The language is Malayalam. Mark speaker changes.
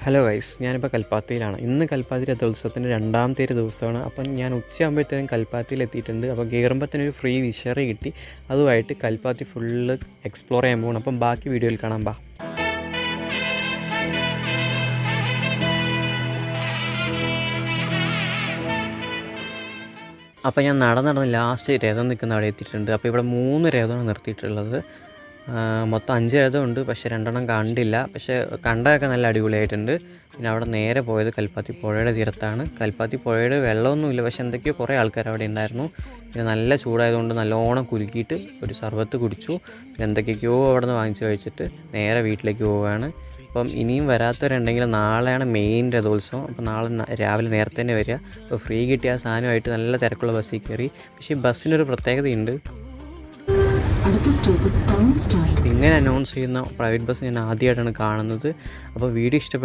Speaker 1: ഹലോ ഗൈസ്, ഞാനിപ്പോൾ കൽപ്പാത്തിയിലാണ്. ഇന്ന് കൽപ്പാത്തി രഥോത്സവത്തിൻ്റെ രണ്ടാമത്തെ ഒരു ദിവസമാണ്. അപ്പം ഞാൻ ഉച്ചയാകുമ്പോഴത്തേനും കൽപ്പാത്തിയിൽ എത്തിയിട്ടുണ്ട്. അപ്പോൾ കയറുമ്പോഴത്തേനും ഒരു ഫ്രീ വിഷറി കിട്ടി. അതുമായിട്ട് കൽപ്പാത്തി ഫുള്ള് എക്സ്പ്ലോർ ചെയ്യാൻ പോകണം. അപ്പം ബാക്കി വീഡിയോയിൽ കാണാം. ബാ. അപ്പോൾ ഞാൻ നടന്ന് ലാസ്റ്റ് രഥം നിൽക്കുന്ന അവിടെ എത്തിയിട്ടുണ്ട്. അപ്പോൾ ഇവിടെ 3 രഥമാണ് നിർത്തിയിട്ടുള്ളത്. മൊത്തം 5 രഥമുണ്ട്. പക്ഷേ 2 കണ്ടില്ല. പക്ഷേ കണ്ടതൊക്കെ നല്ല അടിപൊളിയായിട്ടുണ്ട്. പിന്നെ അവിടെ നേരെ പോയത് കൽപ്പാത്തി പുഴയുടെ തീരത്താണ്. കൽപ്പാത്തി പുഴയുടെ വെള്ളമൊന്നുമില്ല, പക്ഷേ എന്തൊക്കെയോ കുറേ ആൾക്കാർ അവിടെ ഉണ്ടായിരുന്നു. പിന്നെ നല്ല ചൂടായതുകൊണ്ട് നല്ലോണം കുലുക്കിയിട്ട് ഒരു സർബത്ത് കുടിച്ചു. പിന്നെ എന്തൊക്കെയൊക്കെയോ അവിടെ നിന്ന് വാങ്ങിച്ച് കഴിച്ചിട്ട് നേരെ വീട്ടിലേക്ക് പോവുകയാണ്. അപ്പം ഇനിയും വരാത്തവരുണ്ടെങ്കിൽ നാളെയാണ് മെയിൻ രഥോത്സവം. അപ്പോൾ നാളെ രാവിലെ നേരത്തെ തന്നെ വരിക. അപ്പോൾ ഫ്രീ കിട്ടിയ ആ സാധനമായിട്ട് നല്ല തിരക്കുള്ള ബസ്സിൽ കയറി. പക്ഷേ ഈ ബസ്സിനൊരു പ്രത്യേകതയുണ്ട്. ഇങ്ങനെ അനൗൺസ് ചെയ്യുന്ന പ്രൈവറ്റ് ബസ് ഞാൻ ആദ്യമായിട്ടാണ് കാണുന്നത്. അപ്പോൾ വീഡിയോ ഇഷ്ടപ്പെട്ട